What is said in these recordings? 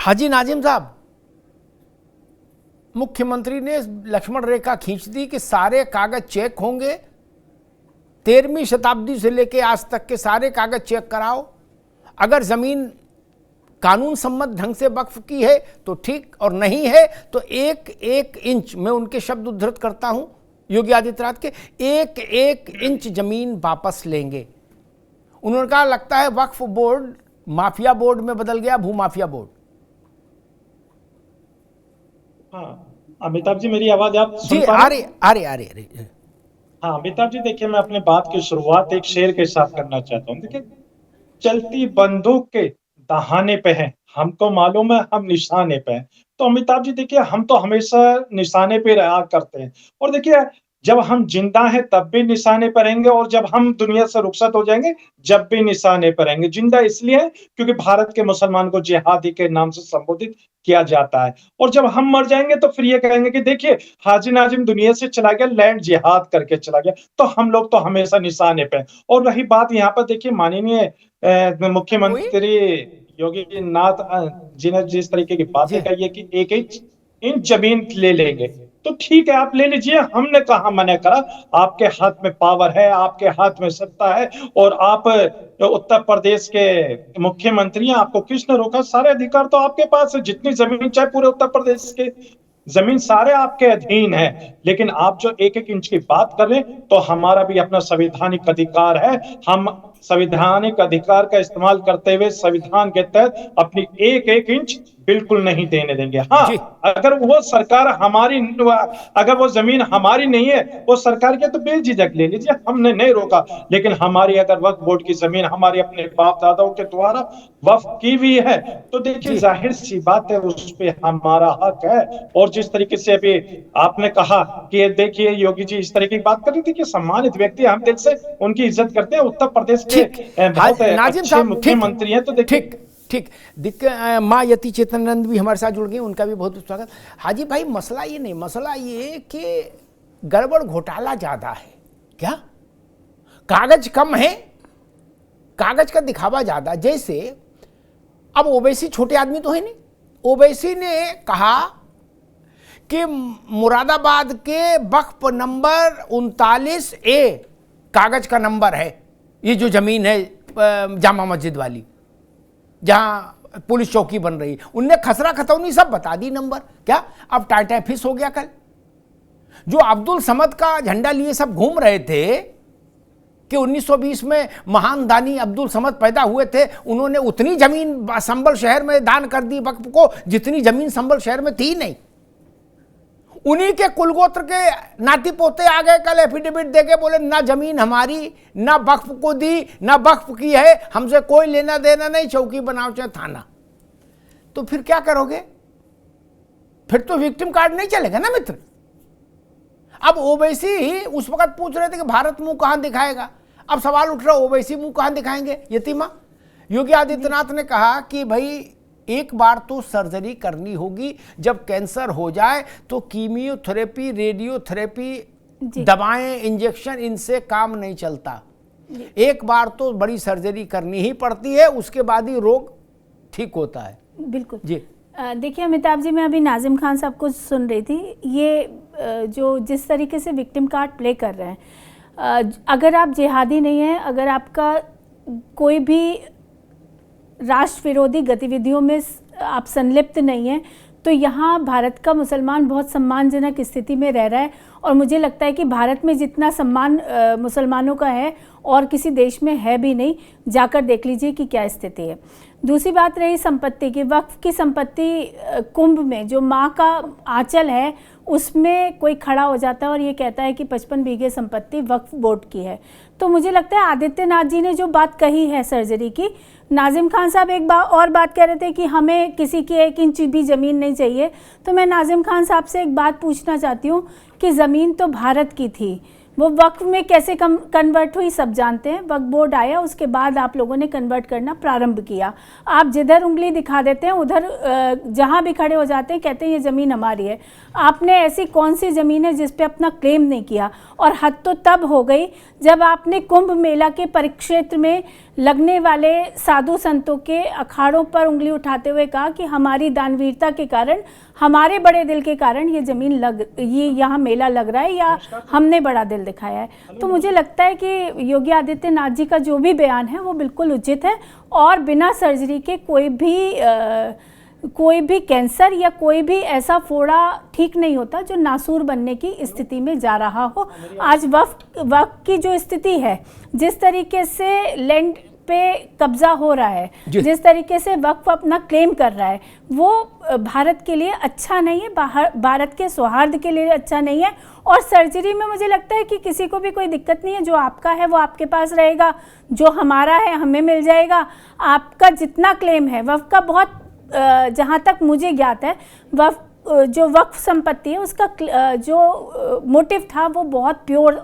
हाजी नाजिम साहब, मुख्यमंत्री ने लक्ष्मण रेखा खींच दी कि सारे कागज चेक होंगे, 13वीं शताब्दी से लेके आज तक के सारे कागज चेक कराओ, अगर जमीन कानून सम्मत ढंग से वक्फ की है तो ठीक, और नहीं है तो एक एक इंच, मैं उनके शब्द उद्धृत करता हूं योगी आदित्यनाथ के, एक एक इंच जमीन वापस लेंगे। उन्होंने कहा लगता है वक्फ बोर्ड माफिया बोर्ड में बदल गया, भूमाफिया बोर्ड। हाँ अमिताभ जी, मेरी आवाज आप सुन जी पा आ रहे हैं? रही आ रही। हाँ अमिताभ जी, देखिए मैं अपने बात की शुरुआत एक शेर के साथ करना चाहता हूँ। देखिए, चलती बंदूक के दहाने पे हैं, हमको मालूम है हम निशाने पे हैं। तो अमिताभ जी देखिए, हम तो हमेशा निशाने पे रहा करते हैं, और देखिए जब हम जिंदा हैं तब भी निशाने पर रहेंगे, और जब हम दुनिया से रुखसत हो जाएंगे जब भी निशाने पर रहेंगे। जिंदा इसलिए है क्योंकि भारत के मुसलमान को जिहादी के नाम से संबोधित किया जाता है, और जब हम मर जाएंगे तो फिर ये कहेंगे कि देखिए हाजी नाजिम दुनिया से चला गया, लैंड जिहाद करके चला गया। तो हम लोग तो हमेशा निशाने पे हैं। और रही बात यहाँ पर, देखिए माननीय मुख्यमंत्री योगी नाथ जी ने जिस तरीके की बातें कही है कि एक इंच जमीन ले लेंगे, तो ठीक है आप ले लीजिए, हमने कहा मना करा। आपके हाथ में पावर है, आपके हाथ में सत्ता है, और आप उत्तर प्रदेश के मुख्यमंत्री हैं, आपको किसने रोका? सारे अधिकार तो आपके पास है, जितनी जमीन चाहे पूरे उत्तर प्रदेश के जमीन सारे आपके अधीन है। लेकिन आप जो एक एक इंच की बात कर रहे हैं, तो हमारा भी अपना संवैधानिक अधिकार है, हम संवैधानिक अधिकार का इस्तेमाल करते हुए संविधान के तहत अपनी एक एक इंच बिल्कुल नहीं देने देंगे। हाँ, अगर वो सरकार हमारी, अगर वो जमीन हमारी नहीं है, वो सरकार के, तो बेझिझक ले लीजिए, हमने नहीं रोका। लेकिन हमारी अगर वक्फ बोर्ड की जमीन हमारे अपने बाप दादाओं के द्वारा वक्फ की हुई है, तो देखिए जाहिर सी बात है उस पे हमारा हक है। और जिस तरीके से अभी आपने कहा कि देखिए योगी जी इस तरह की बात कर रही थी कि सम्मानित व्यक्ति, हम दिल से उनकी इज्जत करते हैं, उत्तर प्रदेश के बहुत अच्छे मुख्यमंत्री हैं। तो देखिए ठीक, माँ यति चेतनानंद भी हमारे साथ जुड़ गए, उनका भी बहुत बहुत स्वागत। हाजी भाई, मसला ये नहीं, मसला ये कि गड़बड़ घोटाला ज्यादा है क्या, कागज कम है, कागज का दिखावा ज्यादा। जैसे अब ओवैसी छोटे आदमी तो है नहीं, ओवैसी ने कहा कि मुरादाबाद के वक्फ नंबर 39A कागज का नंबर है, ये जो जमीन है जामा मस्जिद वाली जहां पुलिस चौकी बन रही, उनने खसरा खतौनी सब बता दी नंबर। क्या अब टाटा फिश हो गया? कल जो अब्दुल समद का झंडा लिए सब घूम रहे थे कि 1920 में महान दानी अब्दुल समद पैदा हुए थे, उन्होंने उतनी जमीन संबल शहर में दान कर दी वक्फ को जितनी जमीन संबल शहर में थी नहीं। उन्हीं के कुलगोत्र के नाती पोते आ गए कल एफिडेविट देके, बोले ना जमीन हमारी, ना वक्फ को दी, ना वक्फ की है, हमसे कोई लेना देना नहीं, चौकी बनाओ चाहे थाना। तो फिर क्या करोगे? फिर तो विक्टिम कार्ड नहीं चलेगा ना मित्र। अब ओवैसी ही उस वक्त पूछ रहे थे कि भारत मुंह कहां दिखाएगा, अब सवाल उठ रहा ओवैसी मुंह कहां दिखाएंगे। यतीमा योगी आदित्यनाथ ने कहा कि भाई एक बार तो सर्जरी करनी होगी, जब कैंसर हो जाए तो कीमियोथेरेपी, रेडियोथेरेपी, दवाएं, इंजेक्शन, इनसे काम नहीं चलता, एक बार तो बड़ी सर्जरी करनी ही पड़ती है, उसके बाद ही रोग ठीक होता है। बिल्कुल जी। देखिए अमिताभ जी, मैं अभी नाजिम खान साहब को सुन रही थी, ये जो जिस तरीके से विक्टिम कार्ड प्ले कर रहे हैं, अगर आप जिहादी नहीं हैं, अगर आपका कोई भी राष्ट्र विरोधी गतिविधियों में आप संलिप्त नहीं हैं, तो यहाँ भारत का मुसलमान बहुत सम्मानजनक स्थिति में रह रहा है। और मुझे लगता है कि भारत में जितना सम्मान मुसलमानों का है और किसी देश में है भी नहीं। जाकर देख लीजिए कि क्या स्थिति है। दूसरी बात रही संपत्ति की, वक्फ की संपत्ति कुंभ में जो माँ का आंचल है उसमें कोई खड़ा हो जाता है और ये कहता है कि 55 बीघे संपत्ति वक्फ बोर्ड की है। तो मुझे लगता है आदित्यनाथ जी ने जो बात कही है सर्जरी की, नाजिम खान साहब एक और बात कह रहे थे कि हमें किसी की 1 इंच भी ज़मीन नहीं चाहिए। तो मैं नाजिम खान साहब से एक बात पूछना चाहती हूँ कि ज़मीन तो भारत की थी, वो वक्फ में कैसे कन्वर्ट हुई सब जानते हैं। वक्फ बोर्ड आया, उसके बाद आप लोगों ने कन्वर्ट करना प्रारंभ किया। आप जिधर उंगली दिखा देते हैं उधर जहाँ भी खड़े हो जाते हैं कहते हैं ये ज़मीन हमारी है। आपने ऐसी कौन सी ज़मीन है जिस पे अपना क्लेम नहीं किया? और हद तो तब हो गई जब आपने कुंभ मेला के परिक्षेत्र में लगने वाले साधु संतों के अखाड़ों पर उंगली उठाते हुए कहा कि हमारी दानवीरता के कारण, हमारे बड़े दिल के कारण ये ज़मीन ये यहाँ मेला लग रहा है या हमने बड़ा दिल दिखाया है। तो मुझे लगता है कि योगी आदित्यनाथ जी का जो भी बयान है वो बिल्कुल उचित है और बिना सर्जरी के कोई भी कैंसर या कोई भी ऐसा फोड़ा ठीक नहीं होता जो नासूर बनने की स्थिति में जा रहा हो। आज वक्फ की जो स्थिति है, जिस तरीके से लैंड पे कब्जा हो रहा है, जिस तरीके से वक्फ अपना क्लेम कर रहा है, वो भारत के लिए अच्छा नहीं है, भारत के सौहार्द के लिए अच्छा नहीं है। और सर्जरी में मुझे लगता है कि किसी को भी कोई दिक्कत नहीं है, जो आपका है वो आपके पास रहेगा, जो हमारा है हमें मिल जाएगा। आपका जितना क्लेम है वक्फ का, बहुत जहाँ तक मुझे ज्ञात है, जो वक्फ संपत्ति है उसका जो मोटिव था वो बहुत प्योर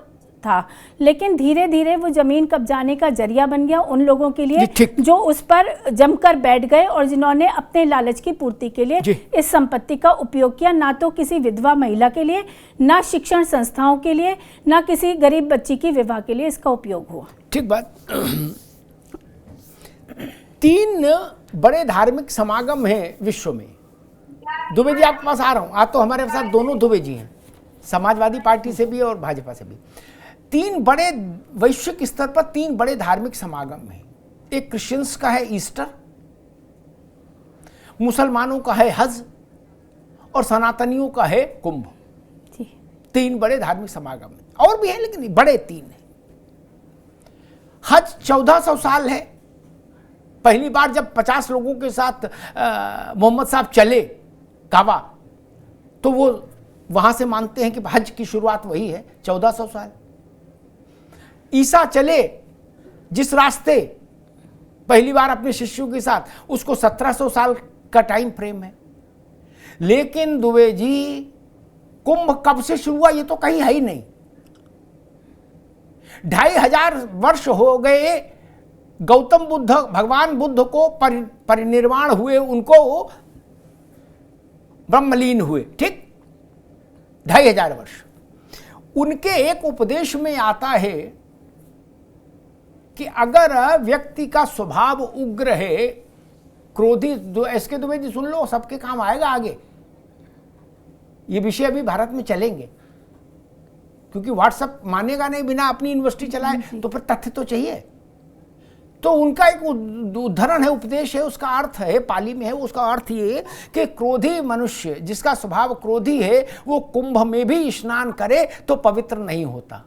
था, लेकिन धीरे धीरे वो ज़मीन कब्जाने का जरिया बन गया उन लोगों के लिए जो उस पर जमकर बैठ गए और जिन्होंने अपने लालच की पूर्ति के लिए इस संपत्ति का उपयोग किया, ना तो किसी विधवा महिला के लिए, ना शिक्षण संस्थाओं के लिए, ना किसी गरीब बच्ची की विवाह के लिए इसका उपयोग हुआ। ठीक बात। 3 बड़े धार्मिक समागम हैं विश्व में। दुबे जी आपके पास आ रहा हूं, आज तो हमारे साथ दोनों दुबे जी हैं, समाजवादी पार्टी से भी और भाजपा से भी। 3 बड़े वैश्विक स्तर पर 3 बड़े धार्मिक समागम हैं। एक क्रिश्चियंस का है ईस्टर, मुसलमानों का है हज और सनातनियों का है कुंभ। 3 बड़े धार्मिक समागम हैं, और भी हैं लेकिन बड़े 3 हैं। हज 1400 साल है। पहली बार जब 50 लोगों के साथ मोहम्मद साहब चले काबा, तो वो वहां से मानते हैं कि हज की शुरुआत वही है, 1400 साल। ईसा चले जिस रास्ते पहली बार अपने शिष्यों के साथ, उसको 1700 साल का टाइम फ्रेम है। लेकिन दुबे जी, कुंभ कब से शुरू हुआ ये तो कहीं है ही नहीं। 2500 वर्ष हो गए गौतम बुद्ध, भगवान बुद्ध को परिनिर्वाण हुए, उनको ब्रह्मलीन हुए, ठीक 2500 वर्ष। उनके एक उपदेश में आता है कि अगर व्यक्ति का स्वभाव उग्र है, क्रोधी, एसके दुबे जी सुन लो, सबके काम आएगा आगे। ये विषय अभी भारत में चलेंगे, क्योंकि व्हाट्सएप मानेगा नहीं बिना अपनी यूनिवर्सिटी चलाए, तो फिर तथ्य तो चाहिए। तो उनका एक उद्धरण है, उपदेश है, उसका अर्थ है, पाली में है, उसका अर्थ ये कि क्रोधी मनुष्य, जिसका स्वभाव क्रोधी है, वो कुंभ में भी स्नान करे तो पवित्र नहीं होता।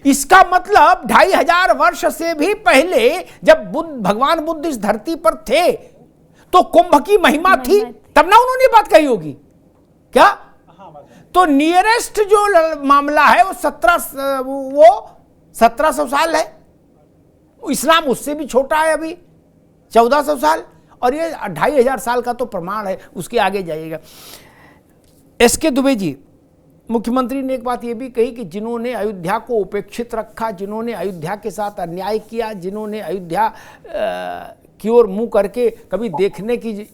इसका मतलब 2500 वर्ष से भी पहले जब भगवान बुद्ध इस धरती पर थे तो कुंभ की महिमा थी, तब ना उन्होंने बात कही होगी क्या? तो नियरेस्ट जो मामला है वो 1700 साल है। इस्लाम उससे भी छोटा है, अभी 1400 साल, और ये 2500 साल का तो प्रमाण है, उसके आगे जाइएगा। एसके दुबे जी, मुख्यमंत्री ने एक बात ये भी कही कि जिन्होंने अयोध्या को उपेक्षित रखा, जिन्होंने अयोध्या के साथ अन्याय किया, जिन्होंने अयोध्या की ओर मुंह करके कभी देखने की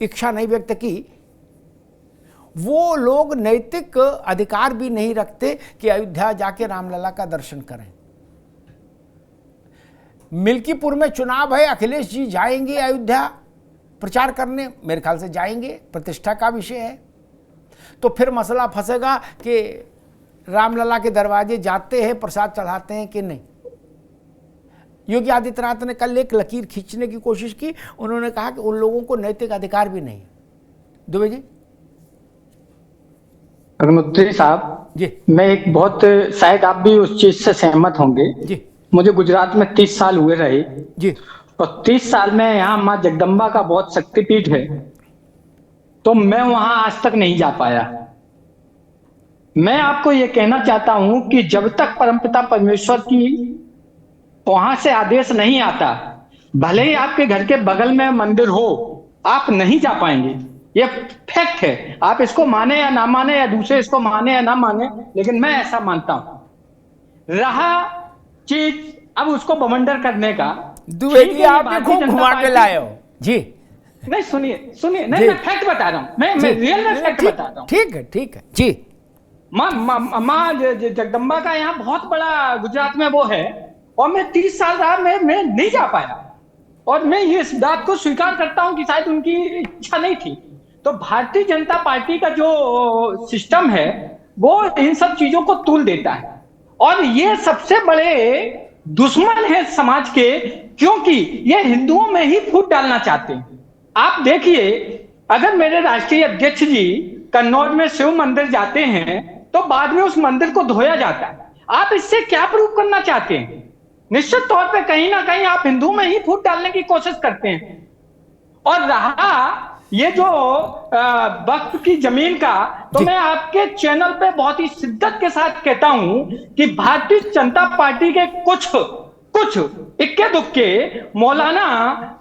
इच्छा नहीं व्यक्त की, वो लोग नैतिक अधिकार भी नहीं रखते कि अयोध्या जाके रामलला का दर्शन करें। मिल्कीपुर में चुनाव है, अखिलेश जी जाएंगे अयोध्या प्रचार करने, मेरे ख्याल से जाएंगे, प्रतिष्ठा का विषय है। तो फिर मसला फंसेगा कि रामलला के दरवाजे जाते हैं, प्रसाद चढ़ाते हैं कि नहीं। योगी आदित्यनाथ ने कल एक लकीर खींचने की कोशिश की, उन्होंने कहा कि उन लोगों को नैतिक अधिकार भी नहीं। दुबे जी। प्रधानमंत्री साहब जी, मैं एक बहुत, शायद आप भी उस चीज से सहमत होंगे जी। मुझे गुजरात में 30 साल हुए रहे जी, और 30 साल में यहाँ माँ जगदम्बा का बहुत शक्तिपीठ है, तो मैं वहां आज तक नहीं जा पाया। मैं आपको ये कहना चाहता हूं कि जब तक परमपिता परमेश्वर की वहां से आदेश नहीं आता, भले ही आपके घर के बगल में मंदिर हो, आप नहीं जा पाएंगे। ये फैक्ट है, आप इसको माने या ना माने, या दूसरे इसको माने या ना माने, लेकिन मैं ऐसा मानता हूं। रहा चीज अब उसको बवंडर करने का, दुबे जी आपने खूब घुमा के लाए हो जी। नहीं सुनिए, नहीं मैं फैक्ट बता रहा हूँ, मैं रियल में फैक्ट बता रहा हूँ। ठीक है जी। माँ जगदम्बा का यहाँ बहुत बड़ा गुजरात में वो है, और मैं 30 साल रहा, मैं नहीं जा पाया। और मैं ये इस बात को स्वीकार करता हूं कि शायद उनकी इच्छा नहीं थी। तो भारतीय जनता पार्टी का जो सिस्टम है वो इन सब चीजों को तूल देता है, और ये सबसे बड़े दुश्मन है समाज के, क्योंकि ये हिंदुओं में ही फूट डालना चाहते हैं। आप देखिए, अगर मेरे राष्ट्रीय अध्यक्ष जी कन्नौज में शिव मंदिर जाते हैं तो बाद में उस मंदिर को धोया जाता है। आप इससे क्या प्रूव करना चाहते हैं? निश्चित तौर पे कहीं ना कहीं आप हिंदू में ही फूट डालने की कोशिश करते हैं। और रहा ये जो वक्फ की जमीन का, तो मैं आपके चैनल पे बहुत ही शिद्दत के साथ कहता हूं कि भारतीय जनता पार्टी के कुछ इक्के दुक्के मौलाना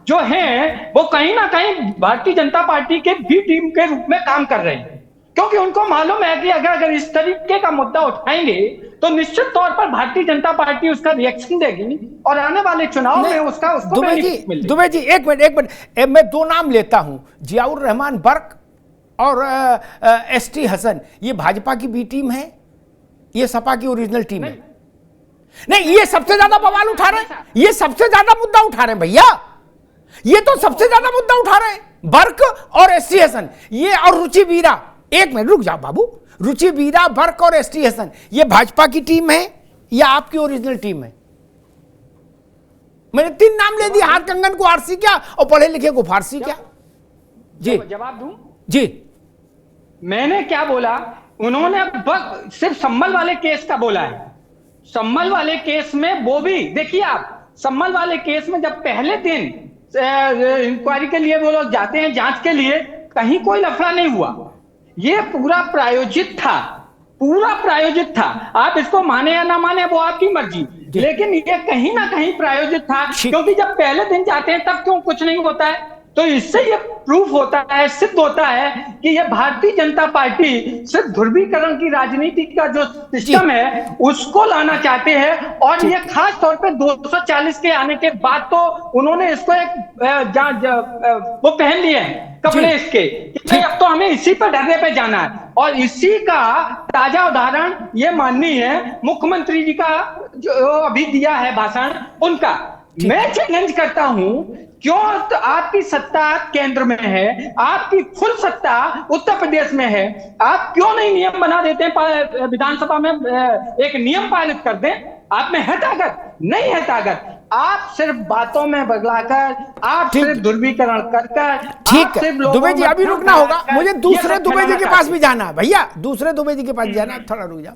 जो हैं वो कहीं ना कहीं भारतीय जनता पार्टी के बी टीम के रूप में काम कर रहे हैं, क्योंकि उनको मालूम है कि अगर इस तरीके का मुद्दा उठाएंगे तो निश्चित तौर पर भारतीय जनता पार्टी उसका रिएक्शन देगी और आने वाले चुनाव में उसको बेनिफिट मिलेगा। दुबे जी एक मिनट, मैं दो नाम लेता हूं, जियाउर रहमान बर्क और एसटी हसन। ये भाजपा की बी टीम है, ये सपा की ओरिजिनल टीम है? नहीं, ये सबसे ज्यादा बवाल उठा रहे हैं, ये सबसे ज्यादा मुद्दा उठा रहे हैं भैया, ये तो सबसे ज्यादा मुद्दा उठा रहे हैं, बर्क और एसटी हसन ये, और रुचि वीरा। एक मिनट रुक जाओ बाबू, रुचि वीरा, बर्क और एसटी हसन ये भाजपा की टीम है या आपकी ओरिजिनल टीम है? मैंने 3 नाम ले दिए, हाथ कंगन को आरसी क्या और पढ़े लिखे को फारसी क्या? जी जवाब दूं? जी, मैंने क्या बोला? उन्होंने सिर्फ संभल वाले केस का बोला है। संभल वाले केस में वो भी देखिए, आप संभल वाले केस में जब पहले दिन इंक्वायरी के लिए वो लोग जाते हैं, जांच के लिए, कहीं कोई लफड़ा नहीं हुआ। ये पूरा प्रायोजित था। आप इसको माने या ना माने वो आपकी मर्जी, लेकिन ये कहीं ना कहीं प्रायोजित था, क्योंकि जब पहले दिन जाते हैं तब क्यों कुछ नहीं होता है? तो इससे ये प्रूफ होता है, सिद्ध होता है कि ये भारतीय जनता पार्टी सिर्फ ध्रुवीकरण की राजनीति का जो सिस्टम है उसको लाना चाहते हैं। और ये खास तौर पे 240 के आने के बाद तो उन्होंने इसको एक वो पहन लिए हैं कपड़े इसके, कि अब तो हमें इसी पर ढर्रे पे जाना है। और इसी का ताजा उदाहरण ये माननीय मुख्यमंत्री जी का जो अभी दिया है भाषण, उनका मैं चैलेंज करता हूं, क्यों तो आपकी सत्ता केंद्र में है, आपकी फुल सत्ता उत्तर प्रदेश में है, आप क्यों नहीं नियम बना देते हैं, विधानसभा में एक नियम पारित कर दें? आप में है ताकत? नहीं है ताकत। आप सिर्फ बातों में बगलाकर, आप सिर्फ ध्रुवीकरण कर, ठीक है दुबे जी, अभी रुकना होगा, मुझे दूसरे दुबे जी के पास भी जाना है भैया, दूसरे दुबे जी के पास जाना है, थोड़ा रुक जाओ।